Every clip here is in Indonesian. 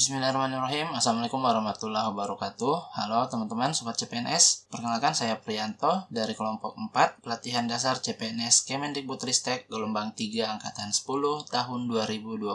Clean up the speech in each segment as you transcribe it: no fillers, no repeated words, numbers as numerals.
Bismillahirrahmanirrahim. Assalamualaikum warahmatullahi wabarakatuh. Halo teman-teman Sobat CPNS. Perkenalkan saya Priyanto dari kelompok 4 Pelatihan Dasar CPNS Kemendikbudristek gelombang 3 Angkatan 10 tahun 2022.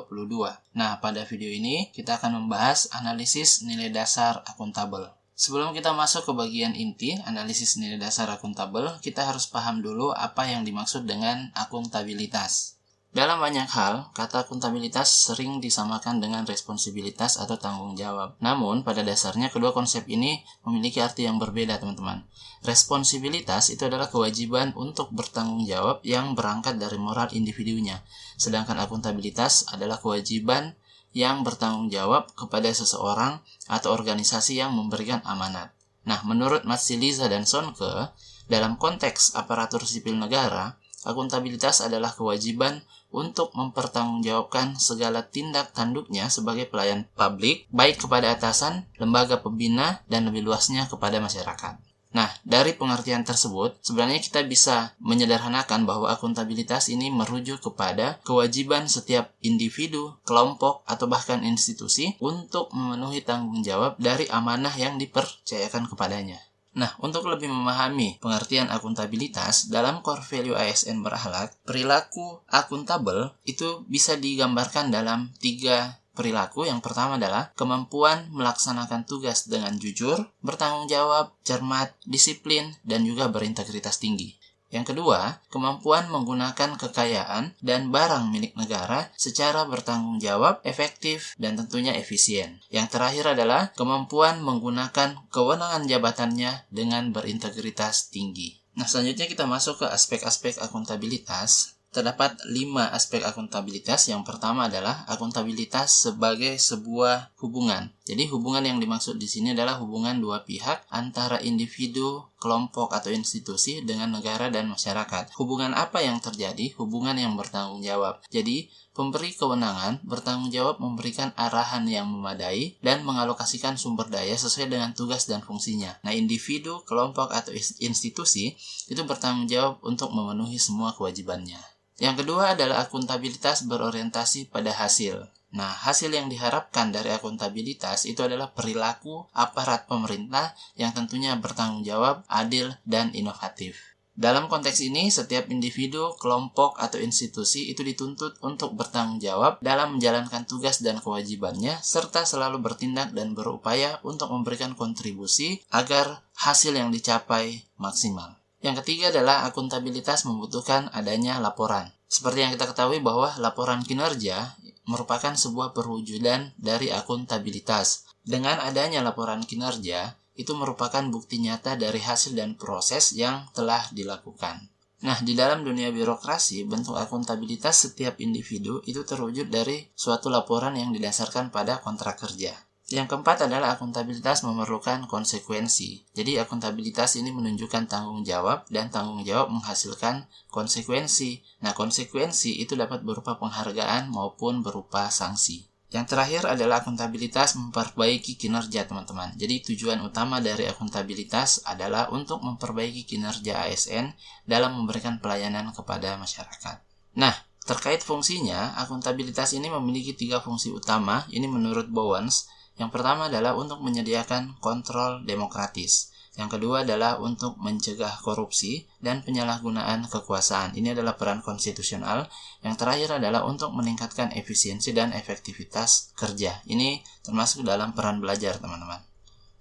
Nah, pada video ini kita akan membahas analisis nilai dasar akuntabel. Sebelum kita masuk ke bagian inti analisis nilai dasar akuntabel, kita harus paham dulu apa yang dimaksud dengan akuntabilitas. Dalam banyak hal, kata akuntabilitas sering disamakan dengan responsibilitas atau tanggung jawab. Namun, pada dasarnya kedua konsep ini memiliki arti yang berbeda, teman-teman. Responsibilitas itu adalah kewajiban untuk bertanggung jawab yang berangkat dari moral individunya. Sedangkan akuntabilitas adalah kewajiban yang bertanggung jawab kepada seseorang atau organisasi yang memberikan amanat. Nah, menurut Matsiliza dan Sonke, dalam konteks aparatur sipil negara, akuntabilitas adalah kewajiban untuk mempertanggungjawabkan segala tindak tanduknya sebagai pelayan publik, baik kepada atasan, lembaga pembina, dan lebih luasnya kepada masyarakat. Nah, dari pengertian tersebut, sebenarnya kita bisa menyederhanakan bahwa akuntabilitas ini merujuk kepada kewajiban setiap individu, kelompok, atau bahkan institusi untuk memenuhi tanggung jawab dari amanah yang dipercayakan kepadanya. Nah, untuk lebih memahami pengertian akuntabilitas, dalam core value ASN berakhlak, perilaku akuntabel itu bisa digambarkan dalam 3 perilaku. Yang pertama adalah kemampuan melaksanakan tugas dengan jujur, bertanggung jawab, cermat, disiplin, dan juga berintegritas tinggi. Yang kedua, kemampuan menggunakan kekayaan dan barang milik negara secara bertanggung jawab, efektif, dan tentunya efisien. Yang terakhir adalah kemampuan menggunakan kewenangan jabatannya dengan berintegritas tinggi. Nah, selanjutnya kita masuk ke aspek-aspek akuntabilitas. Terdapat 5 aspek akuntabilitas. Yang pertama adalah akuntabilitas sebagai sebuah hubungan. Jadi hubungan yang dimaksud di sini adalah hubungan dua pihak antara individu, kelompok atau institusi dengan negara dan masyarakat. Hubungan apa yang terjadi? Hubungan yang bertanggung jawab. Jadi pemberi kewenangan bertanggung jawab memberikan arahan yang memadai dan mengalokasikan sumber daya sesuai dengan tugas dan fungsinya. Nah, individu, kelompok atau institusi itu bertanggung jawab untuk memenuhi semua kewajibannya. Yang kedua adalah akuntabilitas berorientasi pada hasil. Nah, hasil yang diharapkan dari akuntabilitas itu adalah perilaku aparat pemerintah yang tentunya bertanggung jawab, adil, dan inovatif. Dalam konteks ini, setiap individu, kelompok, atau institusi itu dituntut untuk bertanggung jawab dalam menjalankan tugas dan kewajibannya, serta selalu bertindak dan berupaya untuk memberikan kontribusi agar hasil yang dicapai maksimal. Yang ketiga adalah akuntabilitas membutuhkan adanya laporan. Seperti yang kita ketahui bahwa laporan kinerja merupakan sebuah perwujudan dari akuntabilitas. Dengan adanya laporan kinerja, itu merupakan bukti nyata dari hasil dan proses yang telah dilakukan. Nah, di dalam dunia birokrasi, bentuk akuntabilitas setiap individu itu terwujud dari suatu laporan yang didasarkan pada kontrak kerja. Yang keempat adalah akuntabilitas memerlukan konsekuensi. Jadi akuntabilitas ini menunjukkan tanggung jawab dan tanggung jawab menghasilkan konsekuensi. Nah, konsekuensi itu dapat berupa penghargaan maupun berupa sanksi. Yang terakhir adalah akuntabilitas memperbaiki kinerja, teman-teman. Jadi tujuan utama dari akuntabilitas adalah untuk memperbaiki kinerja ASN dalam memberikan pelayanan kepada masyarakat. Nah, terkait fungsinya, akuntabilitas ini memiliki 3 fungsi utama. Ini menurut Bowens. Yang pertama adalah untuk menyediakan kontrol demokratis. Yang kedua adalah untuk mencegah korupsi dan penyalahgunaan kekuasaan. Ini adalah peran konstitusional. Yang terakhir adalah untuk meningkatkan efisiensi dan efektivitas kerja. Ini termasuk dalam peran belajar, teman-teman.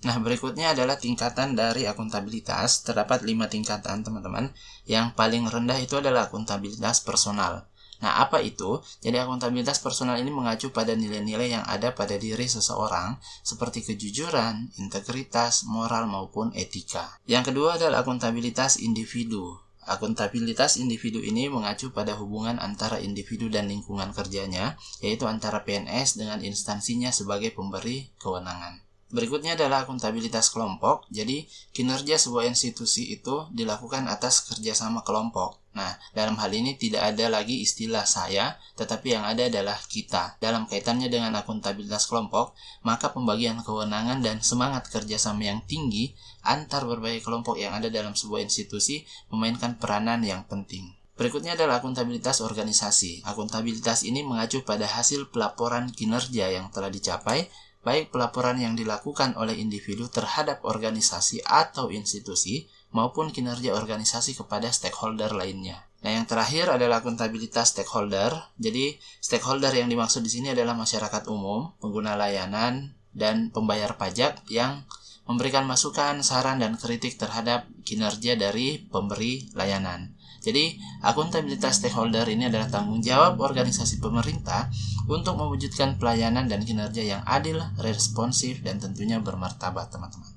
Nah, berikutnya adalah tingkatan dari akuntabilitas. Terdapat 5 tingkatan, teman-teman. Yang paling rendah itu adalah akuntabilitas personal. Nah, apa itu? Jadi akuntabilitas personal ini mengacu pada nilai-nilai yang ada pada diri seseorang seperti kejujuran, integritas, moral maupun etika. Yang kedua adalah akuntabilitas individu. Akuntabilitas individu ini mengacu pada hubungan antara individu dan lingkungan kerjanya, yaitu antara PNS dengan instansinya sebagai pemberi kewenangan. Berikutnya adalah akuntabilitas kelompok. Jadi, kinerja sebuah institusi itu dilakukan atas kerjasama kelompok. Nah, dalam hal ini tidak ada lagi istilah saya, tetapi yang ada adalah kita. Dalam kaitannya dengan akuntabilitas kelompok, maka pembagian kewenangan dan semangat kerjasama yang tinggi antar berbagai kelompok yang ada dalam sebuah institusi memainkan peranan yang penting. Berikutnya adalah akuntabilitas organisasi. Akuntabilitas ini mengacu pada hasil pelaporan kinerja yang telah dicapai baik pelaporan yang dilakukan oleh individu terhadap organisasi atau institusi maupun kinerja organisasi kepada stakeholder lainnya. Nah, yang terakhir adalah akuntabilitas stakeholder. Jadi, stakeholder yang dimaksud di sini adalah masyarakat umum, pengguna layanan, dan pembayar pajak yang memberikan masukan, saran, dan kritik terhadap kinerja dari pemberi layanan. Jadi, akuntabilitas stakeholder ini adalah tanggung jawab organisasi pemerintah untuk mewujudkan pelayanan dan kinerja yang adil, responsif, dan tentunya bermartabat, teman-teman.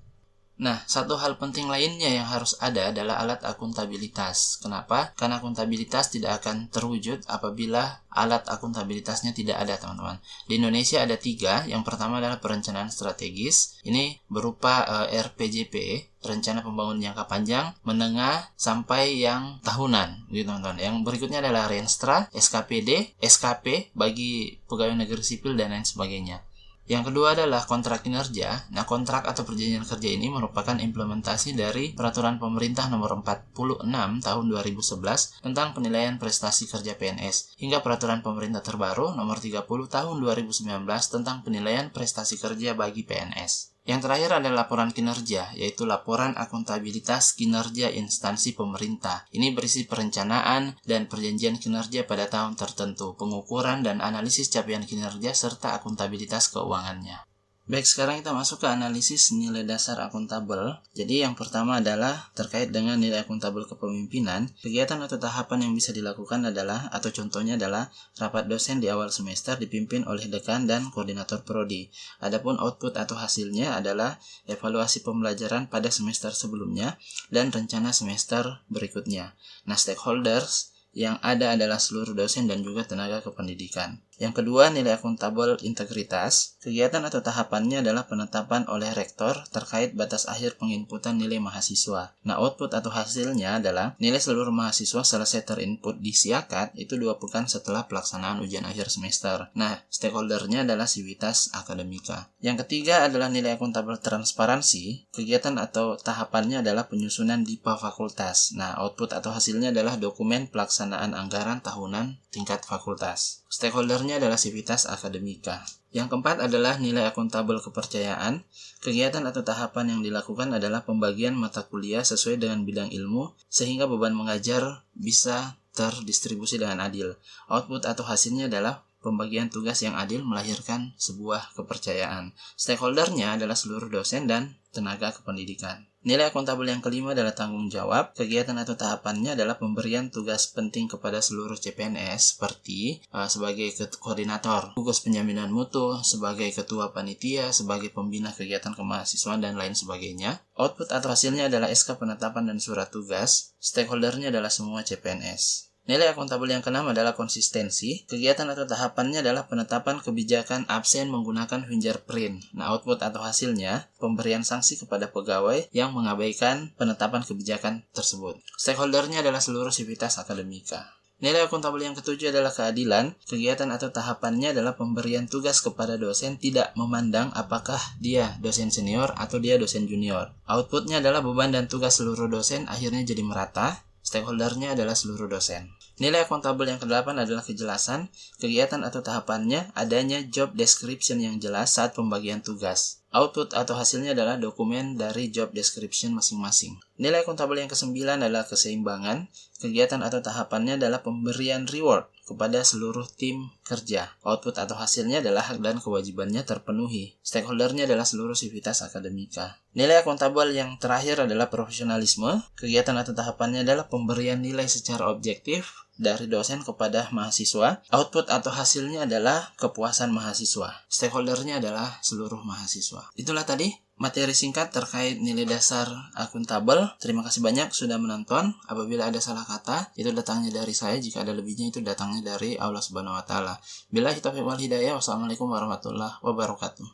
Nah, satu hal penting lainnya yang harus ada adalah alat akuntabilitas. Kenapa? Karena akuntabilitas tidak akan terwujud apabila alat akuntabilitasnya tidak ada, teman-teman. Di Indonesia ada 3. Yang pertama adalah perencanaan strategis. Ini berupa RPJP, rencana pembangunan jangka panjang, menengah, sampai yang tahunan, gitu teman-teman. Yang berikutnya adalah Renstra, SKPD, SKP bagi pegawai negeri sipil dan lain sebagainya. Yang kedua adalah kontrak kinerja. Nah, kontrak atau perjanjian kerja ini merupakan implementasi dari Peraturan Pemerintah Nomor 46 Tahun 2011 tentang penilaian prestasi kerja PNS hingga Peraturan Pemerintah terbaru Nomor 30 Tahun 2019 tentang penilaian prestasi kerja bagi PNS. Yang terakhir adalah laporan kinerja, yaitu laporan akuntabilitas kinerja instansi pemerintah. Ini berisi perencanaan dan perjanjian kinerja pada tahun tertentu, pengukuran dan analisis capaian kinerja, serta akuntabilitas keuangannya. Baik, sekarang kita masuk ke analisis nilai dasar akuntabel. Jadi yang pertama adalah terkait dengan nilai akuntabel kepemimpinan. Kegiatan atau tahapan yang bisa dilakukan adalah, atau contohnya adalah, rapat dosen di awal semester dipimpin oleh dekan dan koordinator prodi. Adapun output atau hasilnya adalah evaluasi pembelajaran pada semester sebelumnya dan rencana semester berikutnya. Nah, stakeholders yang ada adalah seluruh dosen dan juga tenaga kependidikan. Yang kedua, nilai akuntabel integritas. Kegiatan atau tahapannya adalah penetapan oleh rektor terkait batas akhir penginputan nilai mahasiswa. Nah, output atau hasilnya adalah nilai seluruh mahasiswa selesai terinput di Siakat itu 2 pekan setelah pelaksanaan ujian akhir semester. Nah, stakeholdernya adalah Sivitas Akademika. Yang ketiga adalah nilai akuntabel transparansi. Kegiatan atau tahapannya adalah penyusunan DIPA fakultas. Nah, output atau hasilnya adalah dokumen pelaksanaan anggaran tahunan tingkat fakultas. Stakeholdernya adalah Sivitas Akademika. Yang keempat adalah nilai akuntabel kepercayaan. Kegiatan atau tahapan yang dilakukan adalah pembagian mata kuliah sesuai dengan bidang ilmu sehingga beban mengajar bisa terdistribusi dengan adil. Output atau hasilnya adalah pembagian tugas yang adil melahirkan sebuah kepercayaan. Stakeholdernya adalah seluruh dosen dan tenaga kependidikan. Nilai akuntabel yang kelima adalah tanggung jawab. Kegiatan atau tahapannya adalah pemberian tugas penting kepada seluruh CPNS seperti sebagai koordinator, gugus penjaminan mutu, sebagai ketua panitia, sebagai pembina kegiatan kemahasiswaan, dan lain sebagainya. Output atau hasilnya adalah SK penetapan dan surat tugas. Stakeholdernya adalah semua CPNS. Nilai akuntabel yang keenam adalah konsistensi. Kegiatan atau tahapannya adalah penetapan kebijakan absen menggunakan fingerprint. Nah, output atau hasilnya pemberian sanksi kepada pegawai yang mengabaikan penetapan kebijakan tersebut. Stakeholdernya adalah seluruh Sivitas Akademika. Nilai akuntabel yang ketujuh adalah keadilan. Kegiatan atau tahapannya adalah pemberian tugas kepada dosen tidak memandang apakah dia dosen senior atau dia dosen junior. Outputnya adalah beban dan tugas seluruh dosen akhirnya jadi merata. Stakeholdernya adalah seluruh dosen. Nilai akuntabel yang kedelapan adalah kejelasan. Kegiatan atau tahapannya adanya job description yang jelas saat pembagian tugas. Output atau hasilnya adalah dokumen dari job description masing-masing. Nilai akuntabel yang kesembilan adalah keseimbangan. Kegiatan atau tahapannya adalah pemberian reward kepada seluruh tim kerja. Output atau hasilnya adalah hak dan kewajibannya terpenuhi. Stakeholdernya adalah seluruh Sivitas Akademika. Nilai akuntabel yang terakhir adalah profesionalisme. Kegiatan atau tahapannya adalah pemberian nilai secara objektif dari dosen kepada mahasiswa. Output atau hasilnya adalah kepuasan mahasiswa. Stakeholdernya adalah seluruh mahasiswa. Itulah tadi materi singkat terkait nilai dasar akuntabel. Terima kasih banyak sudah menonton. Apabila ada salah kata, itu datangnya dari saya. Jika ada lebihnya, itu datangnya dari Allah Subhanahu wa Ta'ala. Billahi taufiq wal hidayah. Wassalamualaikum warahmatullahi wabarakatuh.